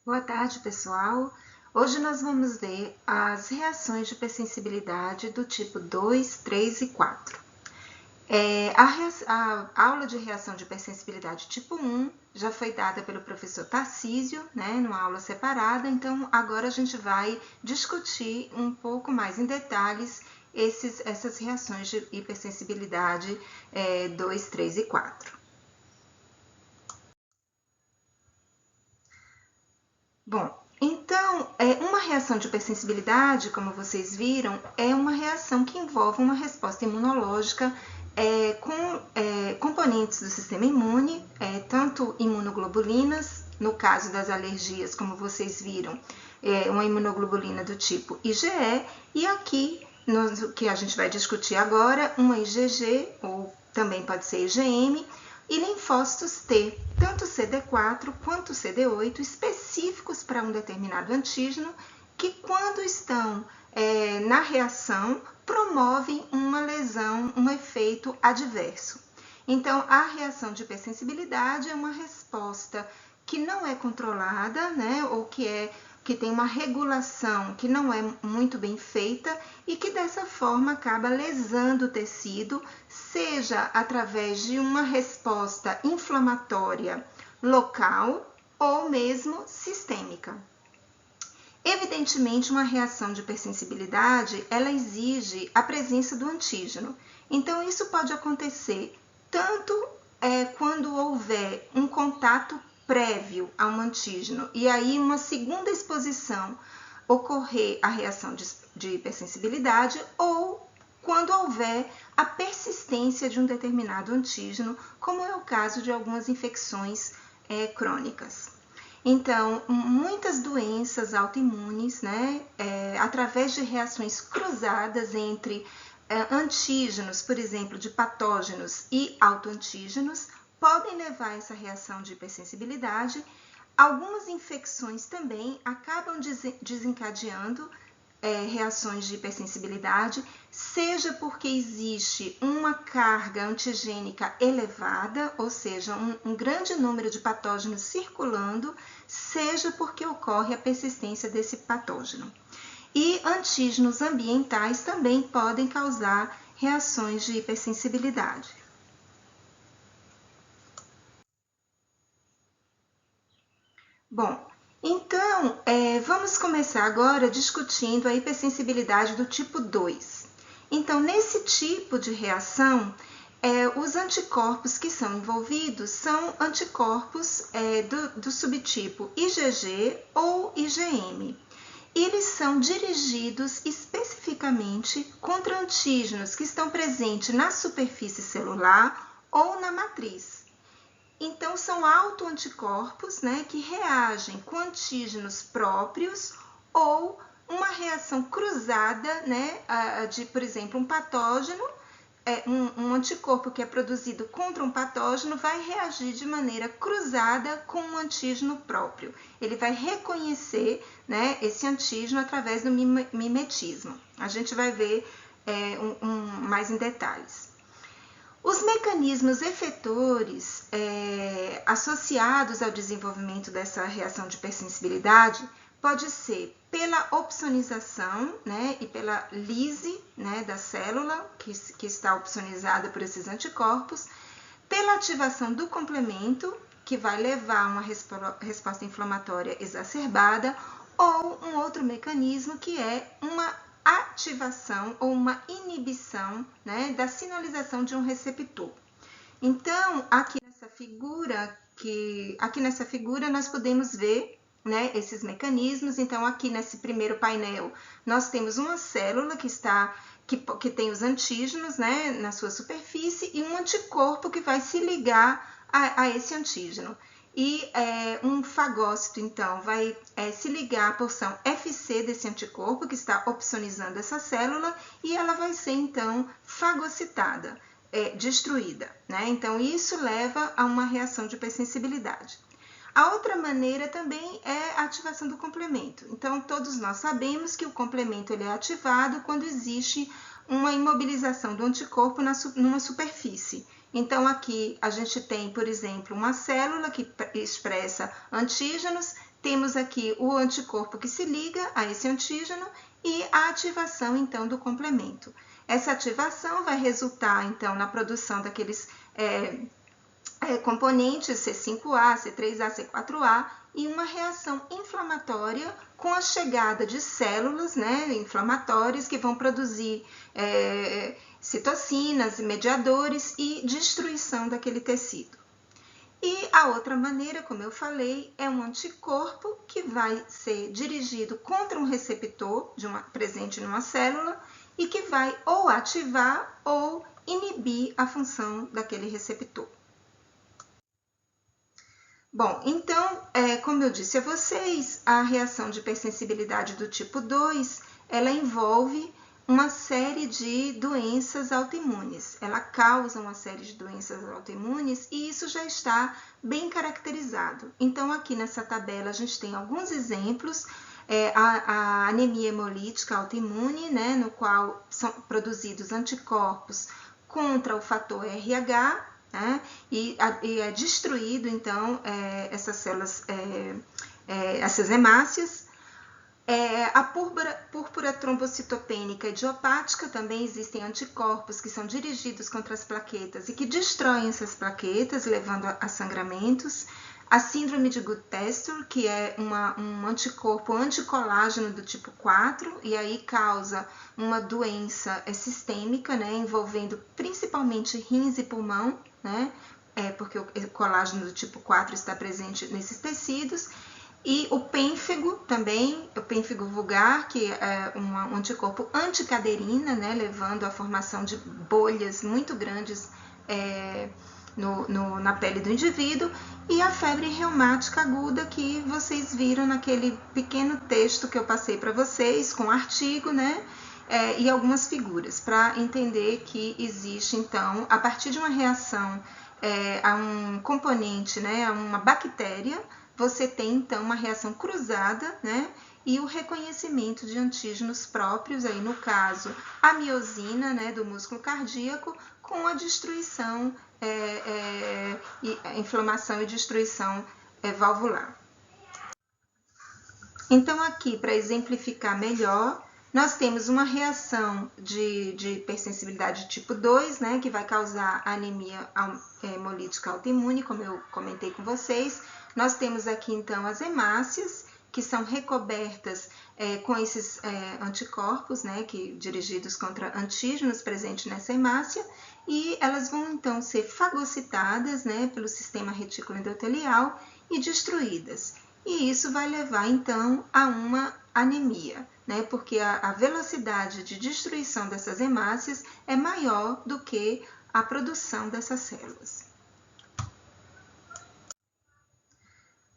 Boa tarde, pessoal. Hoje nós vamos ver as reações de hipersensibilidade do tipo 2, 3 e 4. A aula de reação de hipersensibilidade tipo 1 já foi dada pelo professor Tarcísio, né, numa aula separada, então agora a gente vai discutir um pouco mais em detalhes essas reações de hipersensibilidade 2, 3 e 4. Bom, então, uma reação de hipersensibilidade, como vocês viram, é uma reação que envolve uma resposta imunológica com componentes do sistema imune, tanto imunoglobulinas, no caso das alergias, como vocês viram, uma imunoglobulina do tipo IgE, e aqui, no que a gente vai discutir agora, uma IgG, ou também pode ser IgM, e linfócitos T, tanto CD4 quanto CD8, específicos para um determinado antígeno, que quando estão na reação, promovem uma lesão, um efeito adverso. Então, a reação de hipersensibilidade é uma resposta que não é controlada, né, ou que tem uma regulação que não é muito bem feita e que dessa forma acaba lesando o tecido, seja através de uma resposta inflamatória local ou mesmo sistêmica. Evidentemente, uma reação de hipersensibilidade, ela exige a presença do antígeno. Então, isso pode acontecer tanto quando houver um contato prévio a um antígeno e aí uma segunda exposição ocorrer a reação de hipersensibilidade, ou quando houver a persistência de um determinado antígeno, como é o caso de algumas infecções crônicas. Então, muitas doenças autoimunes, né, através de reações cruzadas entre antígenos, por exemplo, de patógenos e autoantígenos, podem levar a essa reação de hipersensibilidade. Algumas infecções também acabam desencadeando reações de hipersensibilidade, seja porque existe uma carga antigênica elevada, ou seja, um grande número de patógenos circulando, seja porque ocorre a persistência desse patógeno. E antígenos ambientais também podem causar reações de hipersensibilidade. Bom, então vamos começar agora discutindo a hipersensibilidade do tipo 2. Então, nesse tipo de reação, os anticorpos que são envolvidos são anticorpos do subtipo IgG ou IgM. Eles são dirigidos especificamente contra antígenos que estão presentes na superfície celular ou na matriz. Então, são autoanticorpos, né, que reagem com antígenos próprios ou uma reação cruzada, né, de, por exemplo, um patógeno, um anticorpo que é produzido contra um patógeno vai reagir de maneira cruzada com um antígeno próprio. Ele vai reconhecer, né, esse antígeno através do mimetismo. A gente vai ver mais em detalhes. Os mecanismos efetores associados ao desenvolvimento dessa reação de hipersensibilidade pode ser pela opsonização, né, e pela lise, né, da célula que está opsonizada por esses anticorpos, pela ativação do complemento, que vai levar a uma resposta inflamatória exacerbada, ou um outro mecanismo que é uma ativação ou uma inibição, né, da sinalização de um receptor. Então, aqui nessa figura nós podemos ver, né, esses mecanismos. Então, aqui nesse primeiro painel, nós temos uma célula que tem os antígenos, né, na sua superfície, e um anticorpo que vai se ligar a esse antígeno. E um fagócito, então, vai se ligar à porção Fc desse anticorpo que está opsonizando essa célula, e ela vai ser, então, fagocitada, destruída, né? Então, isso leva a uma reação de hipersensibilidade. A outra maneira também é a ativação do complemento. Então, todos nós sabemos que o complemento ele é ativado quando existe uma imobilização do anticorpo numa superfície. Então, aqui a gente tem, por exemplo, uma célula que expressa antígenos, temos aqui o anticorpo que se liga a esse antígeno e a ativação, então, do complemento. Essa ativação vai resultar, então, na produção daqueles componentes C5A, C3A, C4A e uma reação inflamatória com a chegada de células, né, inflamatórias que vão produzir citocinas, mediadores e destruição daquele tecido. E a outra maneira, como eu falei, é um anticorpo que vai ser dirigido contra um receptor presente numa célula e que vai ou ativar ou inibir a função daquele receptor. Bom, então, como eu disse a vocês, a reação de hipersensibilidade do tipo 2, ela envolve uma série de doenças autoimunes. Ela causa uma série de doenças autoimunes e isso já está bem caracterizado. Então, aqui nessa tabela, a gente tem alguns exemplos. A anemia hemolítica autoimune, né, no qual são produzidos anticorpos contra o fator RH, né, e é destruído, então, essas células, essas hemácias. A púrpura trombocitopênica idiopática, também existem anticorpos que são dirigidos contra as plaquetas e que destroem essas plaquetas, levando a sangramentos. A síndrome de Goodpasture, que é um anticorpo anticolágeno do tipo 4, e aí causa uma doença sistêmica, né, envolvendo principalmente rins e pulmão, né, porque o colágeno do tipo 4 está presente nesses tecidos. E o pênfego também, o pênfego vulgar, que é um anticorpo anticaderina, né, levando à formação de bolhas muito grandes na pele do indivíduo, e a febre reumática aguda que vocês viram naquele pequeno texto que eu passei para vocês, com artigo, né, e algumas figuras, para entender que existe, então, a partir de uma reação a um componente, né, a uma bactéria, você tem, então, uma reação cruzada, né, e o reconhecimento de antígenos próprios, aí no caso, a miosina, né, do músculo cardíaco, com a destruição, inflamação e destruição valvular. Então, aqui, para exemplificar melhor, nós temos uma reação de hipersensibilidade tipo 2, né, que vai causar anemia hemolítica autoimune, como eu comentei com vocês. Nós temos aqui, então, as hemácias, que são recobertas com esses anticorpos, né, dirigidos contra antígenos presentes nessa hemácia, e elas vão, então, ser fagocitadas, né, pelo sistema retículo endotelial e destruídas. E isso vai levar, então, a uma anemia, né, porque a velocidade de destruição dessas hemácias é maior do que a produção dessas células.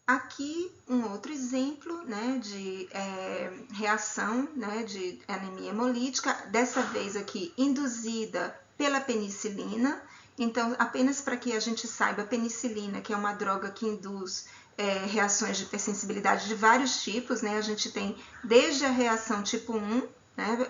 Aqui um outro exemplo, né, de reação, né, de anemia hemolítica, dessa vez aqui induzida pela penicilina. Então, apenas para que a gente saiba, a penicilina, que é uma droga que induz reações de hipersensibilidade de vários tipos, né, a gente tem desde a reação tipo 1, né,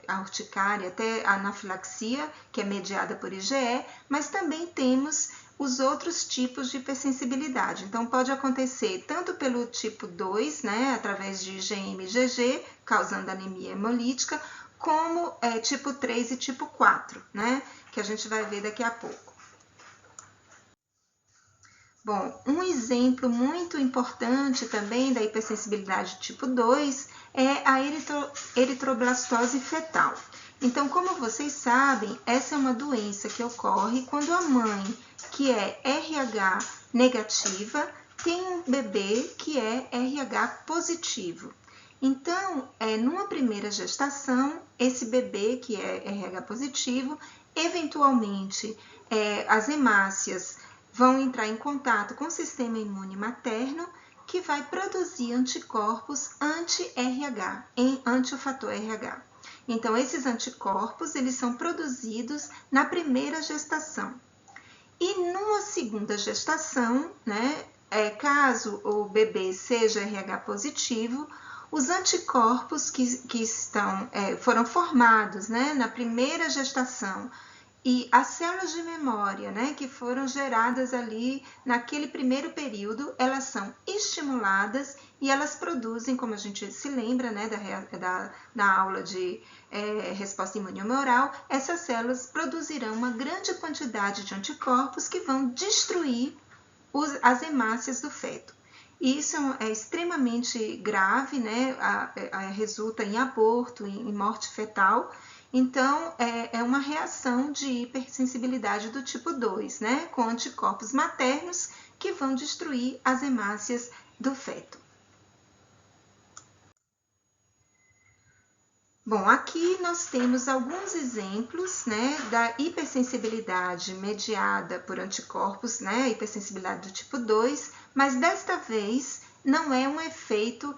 a urticária, até a anafilaxia, que é mediada por IgE, mas também temos os outros tipos de hipersensibilidade. Então, pode acontecer tanto pelo tipo 2, né, através de IgM e IgG, causando anemia hemolítica, como tipo 3 e tipo 4, né, que a gente vai ver daqui a pouco. Bom, um exemplo muito importante também da hipersensibilidade tipo 2 é a eritroblastose fetal. Então, como vocês sabem, essa é uma doença que ocorre quando a mãe, que é RH negativa, tem um bebê que é RH positivo. Então, numa primeira gestação, esse bebê que é RH positivo, eventualmente, as hemácias vão entrar em contato com o sistema imune materno, que vai produzir anticorpos anti-RH, anti o fator RH. Então, esses anticorpos, eles são produzidos na primeira gestação. E numa segunda gestação, né, caso o bebê seja RH positivo, os anticorpos que foram formados, né, na primeira gestação E as células de memória, né, que foram geradas ali naquele primeiro período, elas são estimuladas e elas produzem, como a gente se lembra, né, da aula de resposta imune humoral, essas células produzirão uma grande quantidade de anticorpos que vão destruir as hemácias do feto. E isso é extremamente grave, né, resulta em aborto, em morte fetal. Então, é uma reação de hipersensibilidade do tipo 2, né, com anticorpos maternos que vão destruir as hemácias do feto. Bom, aqui nós temos alguns exemplos, né, da hipersensibilidade mediada por anticorpos, né, hipersensibilidade do tipo 2, mas desta vez não é um efeito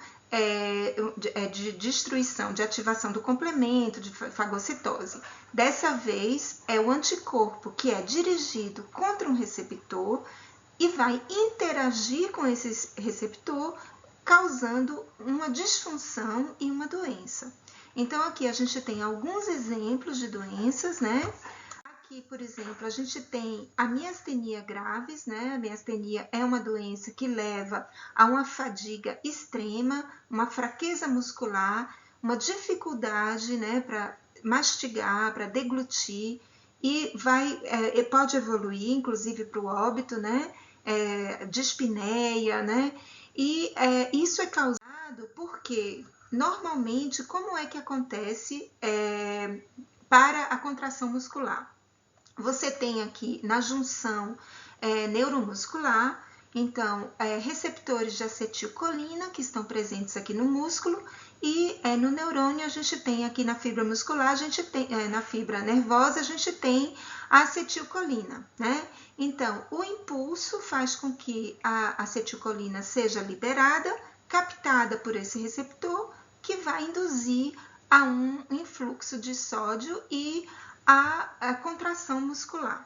de destruição, de ativação do complemento, de fagocitose. Dessa vez é o anticorpo que é dirigido contra um receptor e vai interagir com esse receptor, causando uma disfunção e uma doença. Então, aqui a gente tem alguns exemplos de doenças, né? Aqui, por exemplo, a gente tem a miastenia graves, né? A miastenia é uma doença que leva a uma fadiga extrema, uma fraqueza muscular, uma dificuldade, né, para mastigar, para deglutir, e pode evoluir, inclusive, para o óbito, né? Dispneia, né? E isso é causado porque, normalmente, como é que acontece para a contração muscular? Você tem aqui na junção neuromuscular, então, receptores de acetilcolina que estão presentes aqui no músculo, e no neurônio a gente tem aqui na fibra muscular, a gente tem, na fibra nervosa, a gente tem a acetilcolina, né? Então, o impulso faz com que a acetilcolina seja liberada, captada por esse receptor, que vai induzir a um influxo de sódio e a contração muscular.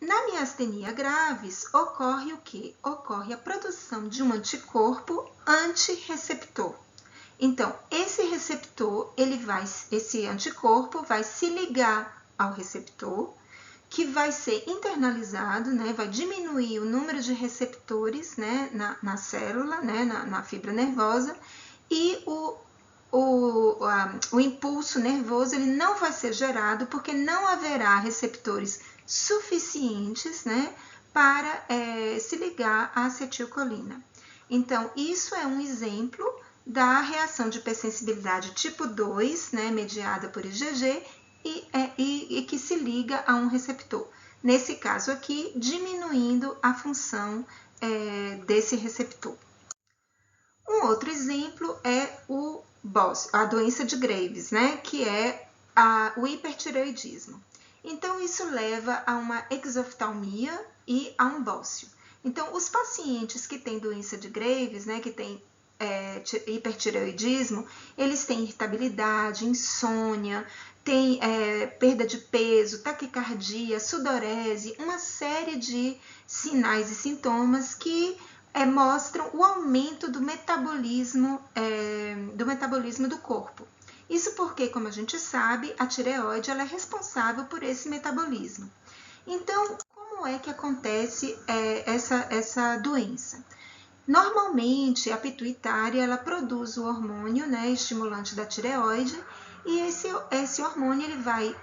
Na miastenia graves, ocorre o quê? Ocorre a produção de um anticorpo antirreceptor. Então, esse receptor, esse anticorpo vai se ligar ao receptor, que vai ser internalizado, né, vai diminuir o número de receptores, né, na célula, né, na fibra nervosa, e o impulso nervoso ele não vai ser gerado porque não haverá receptores suficientes, né, para se ligar à acetilcolina. Então, isso é um exemplo da reação de hipersensibilidade tipo 2, né, mediada por IgG, e que se liga a um receptor. Nesse caso aqui, diminuindo a função desse receptor. Um outro exemplo é a doença de Graves, né, que é o hipertireoidismo. Então, isso leva a uma exoftalmia e a um bócio. Então, os pacientes que têm doença de Graves, né, que têm hipertireoidismo, eles têm irritabilidade, insônia, têm perda de peso, taquicardia, sudorese, uma série de sinais e sintomas que mostram o aumento do metabolismo do corpo. Isso porque, como a gente sabe, a tireoide ela é responsável por esse metabolismo. Então, como é que acontece essa doença? Normalmente, a pituitária ela produz o hormônio, né, estimulante da tireoide, e esse hormônio ele vai,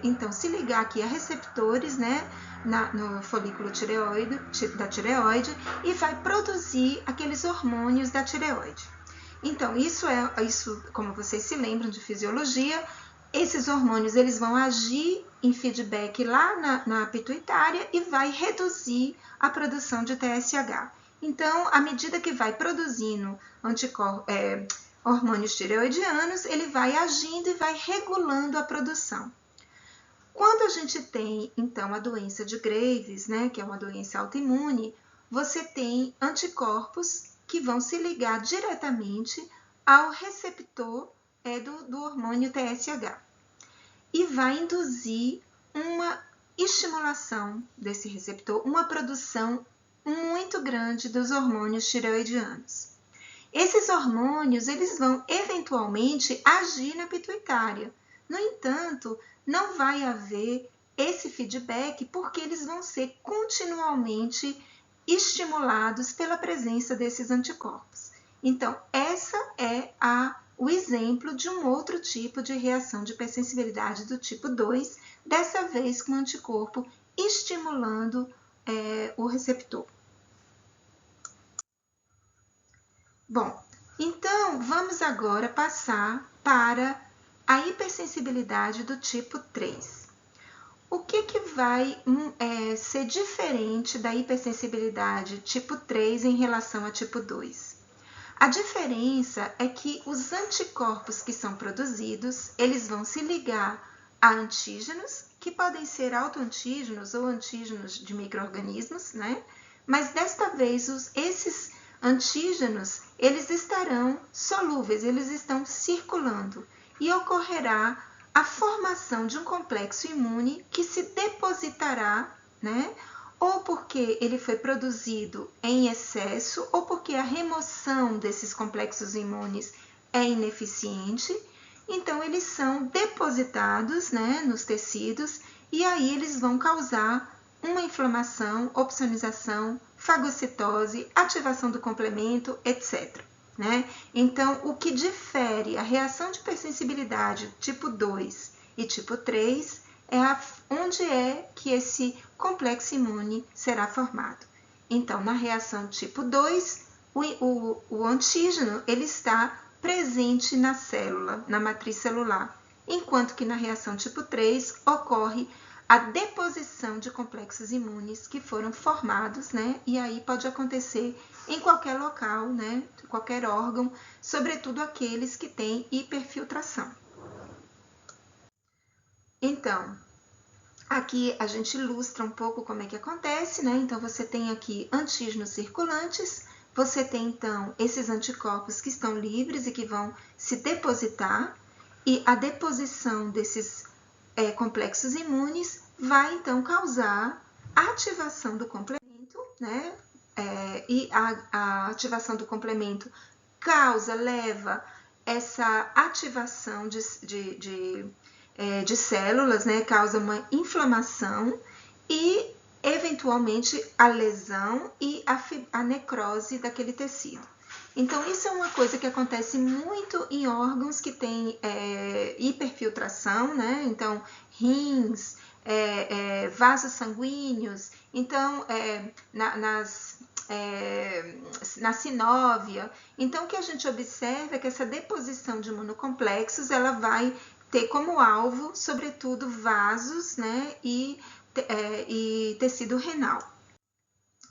então, se ligar aqui a receptores, né, no folículo da tireoide, e vai produzir aqueles hormônios da tireoide. Então, isso, como vocês se lembram de fisiologia, esses hormônios eles vão agir em feedback lá na pituitária e vai reduzir a produção de TSH. Então, à medida que vai produzindo hormônios tireoidianos, ele vai agindo e vai regulando a produção. Quando a gente tem, então, a doença de Graves, né, que é uma doença autoimune, você tem anticorpos que vão se ligar diretamente ao receptor do hormônio TSH e vai induzir uma estimulação desse receptor, uma produção muito grande dos hormônios tireoidianos. Esses hormônios eles vão eventualmente agir na pituitária. No entanto, não vai haver esse feedback porque eles vão ser continuamente estimulados pela presença desses anticorpos. Então, essa é o exemplo de um outro tipo de reação de hipersensibilidade do tipo 2, dessa vez com o anticorpo estimulando o receptor. Bom, então vamos agora passar para a hipersensibilidade do tipo 3. O que vai ser diferente da hipersensibilidade tipo 3 em relação a tipo 2? A diferença é que os anticorpos que são produzidos, eles vão se ligar a antígenos, que podem ser autoantígenos ou antígenos de micro-organismos, né? Mas desta vez esses antígenos, eles estarão solúveis, eles estão circulando e ocorrerá a formação de um complexo imune que se depositará, né? Ou porque ele foi produzido em excesso, ou porque a remoção desses complexos imunes é ineficiente. Então, eles são depositados, né, nos tecidos e aí eles vão causar uma inflamação, opsonização, fagocitose, ativação do complemento, etc. Né? Então, o que difere a reação de hipersensibilidade tipo 2 e tipo 3 é onde é que esse complexo imune será formado. Então, na reação tipo 2, o antígeno ele está presente na célula, na matriz celular, enquanto que na reação tipo 3 ocorre a deposição de complexos imunes que foram formados, né? E aí pode acontecer em qualquer local, né? Qualquer órgão, sobretudo aqueles que têm hiperfiltração. Então, aqui a gente ilustra um pouco como é que acontece, né? Então, você tem aqui antígenos circulantes, você tem, então, esses anticorpos que estão livres e que vão se depositar, e a deposição desses complexos imunes vai, então, causar a ativação do complemento, né? E a ativação do complemento leva essa ativação de células, né? Causa uma inflamação e, eventualmente, a lesão e a necrose daquele tecido. Então, isso é uma coisa que acontece muito em órgãos que têm hiperfiltração, né? Então, rins, vasos sanguíneos. Então, na sinóvia. Então, o que a gente observa é que essa deposição de imunocomplexos, ela vai ter como alvo, sobretudo, vasos, né? E tecido renal.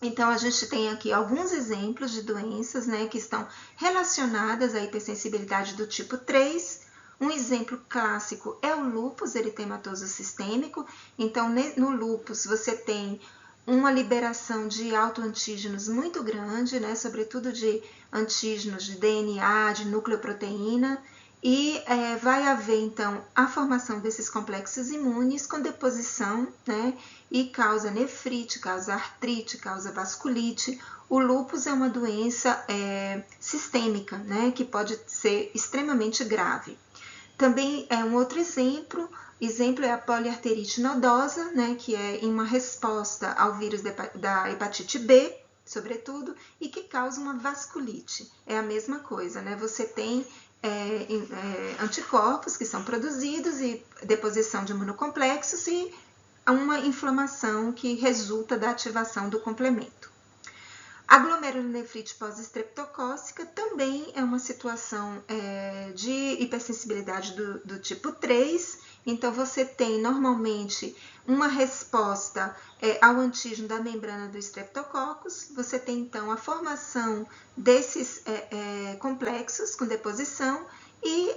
Então, a gente tem aqui alguns exemplos de doenças, né, que estão relacionadas à hipersensibilidade do tipo 3. Um exemplo clássico é o lúpus eritematoso sistêmico. Então, no lúpus, você tem uma liberação de autoantígenos muito grande, né, sobretudo de antígenos de DNA, de nucleoproteína, e vai haver, então, a formação desses complexos imunes com deposição, né, e causa nefrite, causa artrite, causa vasculite. O lúpus é uma doença sistêmica, né, que pode ser extremamente grave. Também é um outro exemplo é a poliarterite nodosa, né, que é uma resposta ao vírus da hepatite B, sobretudo, e que causa uma vasculite. É a mesma coisa, né? Você tem anticorpos que são produzidos e deposição de imunocomplexos e uma inflamação que resulta da ativação do complemento. A glomerulonefrite pós-estreptocócica também é uma situação de hipersensibilidade do tipo 3. Então, você tem normalmente uma resposta ao antígeno da membrana do Streptococcus. Você tem, então, a formação desses complexos com deposição e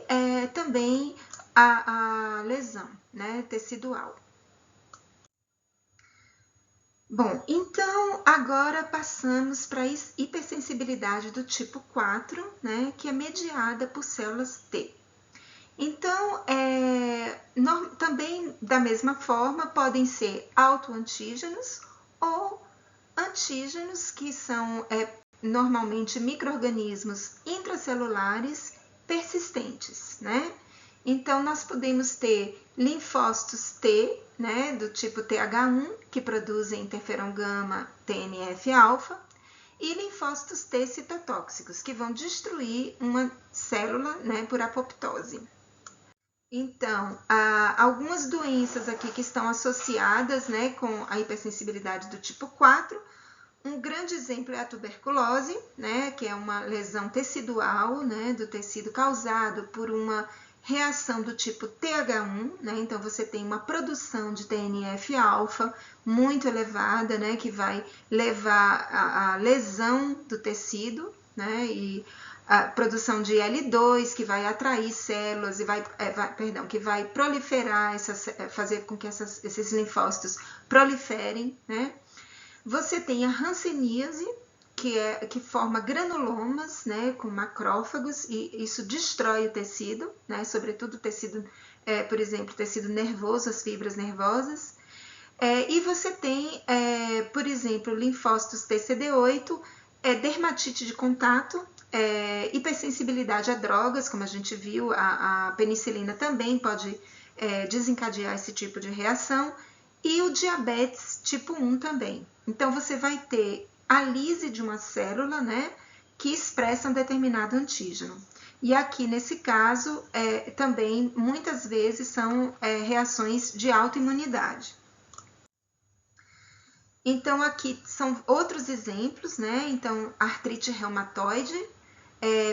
também a lesão, né, tecidual. Bom, então agora passamos para a hipersensibilidade do tipo 4, né, que é mediada por células T. Então, também da mesma forma, podem ser autoantígenos ou antígenos, que são normalmente micro-organismos intracelulares persistentes, né? Então, nós podemos ter linfócitos T, né, do tipo TH1, que produzem interferon gama TNF-alfa, e linfócitos T citotóxicos, que vão destruir uma célula, né, por apoptose. Então, há algumas doenças aqui que estão associadas, né, com a hipersensibilidade do tipo 4. Um grande exemplo é a tuberculose, né, que é uma lesão tecidual, né, do tecido causado por uma reação do tipo TH1, né, então você tem uma produção de TNF-alfa muito elevada, né, que vai levar à lesão do tecido, né, e a produção de L2, que vai atrair células e que vai proliferar, fazer com que esses linfócitos proliferem, né. Você tem a hanseníase, que forma granulomas, né, com macrófagos, e isso destrói o tecido, né, sobretudo o tecido, por exemplo, tecido nervoso, as fibras nervosas. E você tem, por exemplo, linfócitos TCD8, dermatite de contato, hipersensibilidade a drogas, como a gente viu, a penicilina também pode desencadear esse tipo de reação, e o diabetes tipo 1 também. Então, você vai ter a lise de uma célula, né, que expressa um determinado antígeno. E aqui, nesse caso, também, muitas vezes, são reações de autoimunidade. Então, aqui são outros exemplos, né? Então, artrite reumatoide,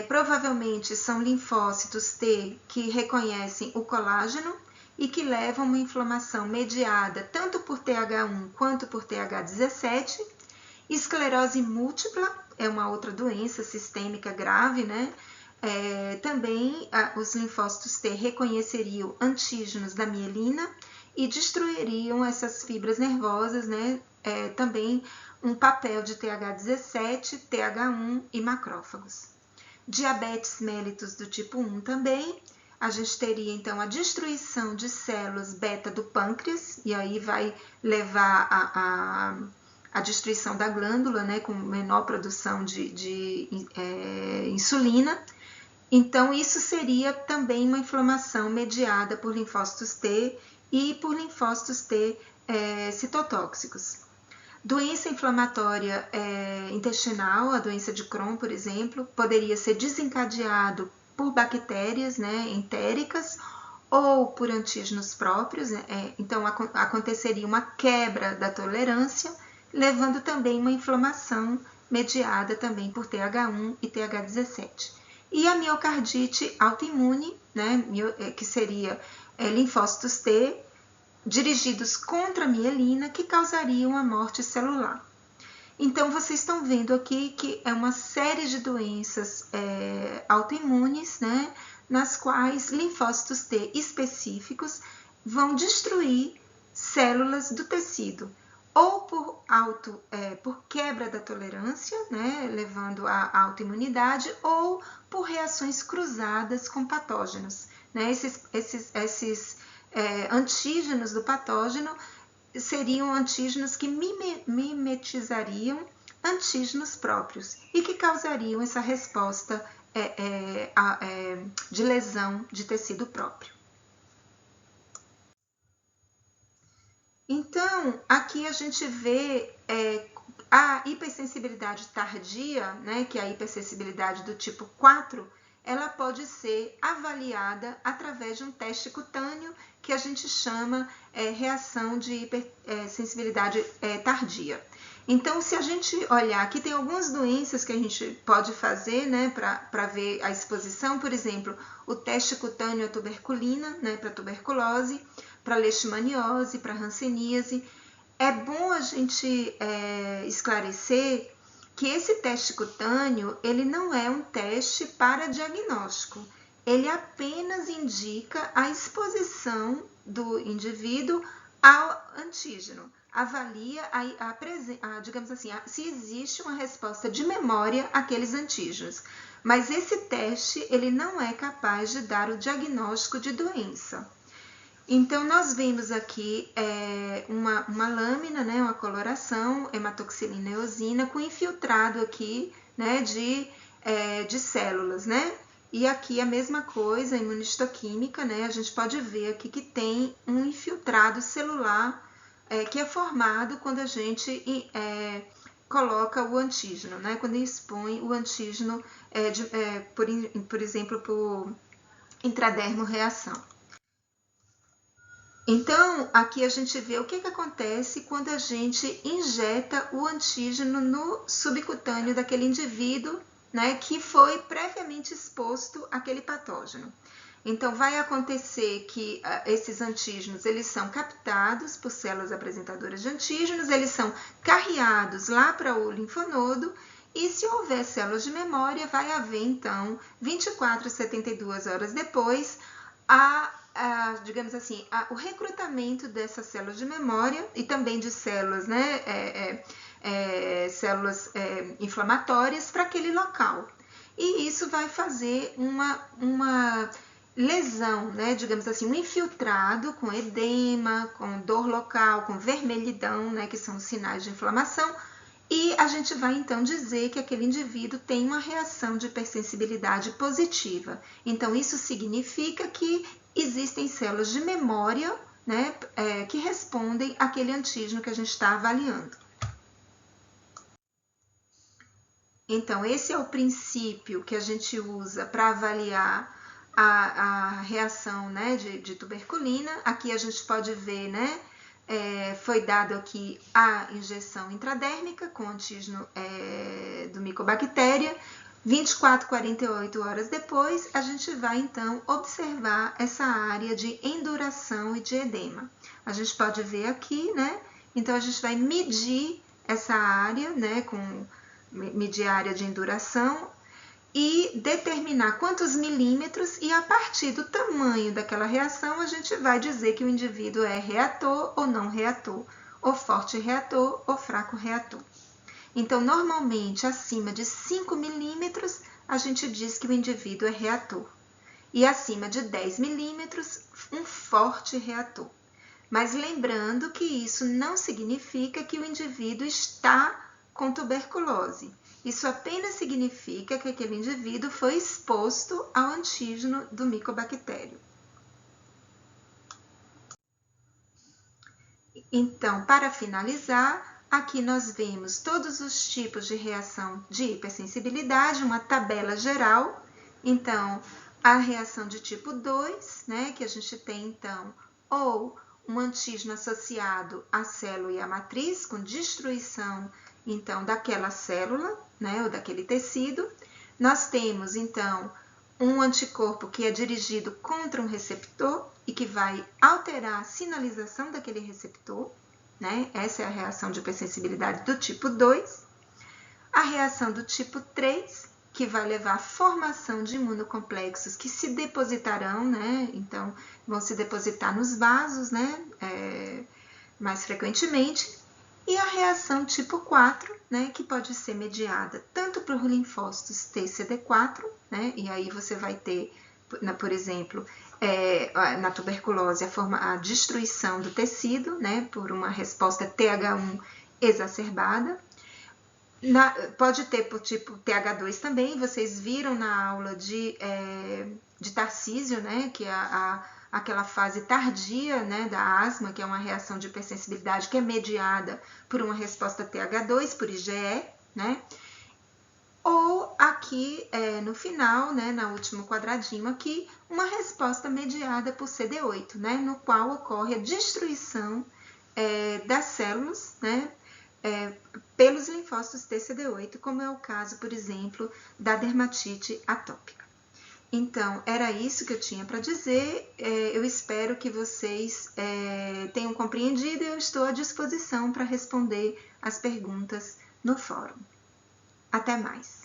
provavelmente são linfócitos T que reconhecem o colágeno e que levam uma inflamação mediada tanto por TH1 quanto por TH17. Esclerose múltipla é uma outra doença sistêmica grave, né? Também os linfócitos T reconheceriam antígenos da mielina e destruiriam essas fibras nervosas, né? Também um papel de TH17, TH1 e macrófagos. Diabetes mellitus do tipo 1 também. A gente teria, então, a destruição de células beta do pâncreas, e aí vai levar a destruição da glândula, né, com menor produção de insulina. Então, isso seria também uma inflamação mediada por linfócitos T e por linfócitos T citotóxicos. Doença inflamatória intestinal, a doença de Crohn, por exemplo, poderia ser desencadeado por bactérias, né, entéricas ou por antígenos próprios. Então, aconteceria uma quebra da tolerância, levando também uma inflamação mediada também por TH1 e TH17. E a miocardite autoimune, né, que seria linfócitos T, dirigidos contra a mielina, que causariam a morte celular. Então, vocês estão vendo aqui que é uma série de doenças autoimunes, né, nas quais linfócitos T específicos vão destruir células do tecido, ou por quebra da tolerância, né, levando à autoimunidade, ou por reações cruzadas com patógenos, né, esses antígenos do patógeno seriam antígenos que mimetizariam antígenos próprios e que causariam essa resposta de lesão de tecido próprio. Então, aqui a gente vê a hipersensibilidade tardia, né, que é a hipersensibilidade do tipo 4, ela pode ser avaliada através de um teste cutâneo que a gente chama reação de hipersensibilidade tardia. Então, se a gente olhar, aqui tem algumas doenças que a gente pode fazer, né, para ver a exposição, por exemplo, o teste cutâneo à tuberculina, né, para tuberculose, para leishmaniose, para hanseníase. É bom a gente esclarecer que esse teste cutâneo, ele não é um teste para diagnóstico, ele apenas indica a exposição do indivíduo ao antígeno, avalia digamos assim, se existe uma resposta de memória àqueles antígenos, mas esse teste, ele não é capaz de dar o diagnóstico de doença. Então, nós vemos aqui uma lâmina, né, uma coloração, hematoxilina eosina, com infiltrado aqui, né, de células, né, E aqui a mesma coisa, imunistoquímica, né? A gente pode ver aqui que tem um infiltrado celular que é formado quando a gente coloca o antígeno, né? Quando expõe o antígeno, por exemplo, por intradermo reação. Então, aqui a gente vê o que acontece quando a gente injeta o antígeno no subcutâneo daquele indivíduo, né, que foi previamente exposto àquele patógeno. Então, vai acontecer que esses antígenos, eles são captados por células apresentadoras de antígenos, eles são carreados lá para o linfonodo, e se houver células de memória, vai haver, então, 24 a 72 horas depois, digamos assim, o recrutamento dessas células de memória e também de células, né, células inflamatórias para aquele local. E isso vai fazer uma lesão, né, digamos assim, um infiltrado com edema, com dor local, com vermelhidão, né, que são os sinais de inflamação, e a gente vai então dizer que aquele indivíduo tem uma reação de hipersensibilidade positiva. Então, isso significa que existem células de memória, né, que respondem àquele antígeno que a gente está avaliando. Então, esse é o princípio que a gente usa para avaliar a reação, né, de tuberculina. Aqui a gente pode ver, né, foi dado aqui a injeção intradérmica com antígeno do Mycobacteria. 24, 48 horas depois, a gente vai então observar essa área de enduração e de edema. A gente pode ver aqui, né? Então, a gente vai medir essa área, né, medir a área de enduração e determinar quantos milímetros, e a partir do tamanho daquela reação, a gente vai dizer que o indivíduo é reator ou não reator, ou forte reator ou fraco reator. Então, normalmente, acima de 5 milímetros, a gente diz que o indivíduo é reator. E acima de 10 milímetros, um forte reator. Mas lembrando que isso não significa que o indivíduo está com tuberculose. Isso apenas significa que aquele indivíduo foi exposto ao antígeno do micobactério. Então, para finalizar, aqui nós vemos todos os tipos de reação de hipersensibilidade, uma tabela geral. Então, a reação de tipo 2, né, que a gente tem, então, ou um antígeno associado à célula e à matriz, com destruição, então, daquela célula, né, ou daquele tecido. Nós temos, então, um anticorpo que é dirigido contra um receptor e que vai alterar a sinalização daquele receptor, né? Essa é a reação de hipersensibilidade do tipo 2. A reação do tipo 3, que vai levar à formação de imunocomplexos que se depositarão, né? Então, vão se depositar nos vasos, né? Mais frequentemente. E a reação tipo 4, né, que pode ser mediada tanto por linfócitos TCD4, né, e aí você vai ter, por exemplo, na tuberculose, a destruição do tecido, né, por uma resposta TH1 exacerbada. Pode ter por tipo TH2 também, vocês viram na aula de Tarcísio, né, que é aquela fase tardia, né, da asma, que é uma reação de hipersensibilidade que é mediada por uma resposta TH2, por IgE, né? Ou aqui no final, né, no último quadradinho aqui, uma resposta mediada por CD8, né, no qual ocorre a destruição das células, né, pelos linfócitos TCD8, como é o caso, por exemplo, da dermatite atópica. Então, era isso que eu tinha para dizer. Eu espero que vocês tenham compreendido e eu estou à disposição para responder as perguntas no fórum. Até mais!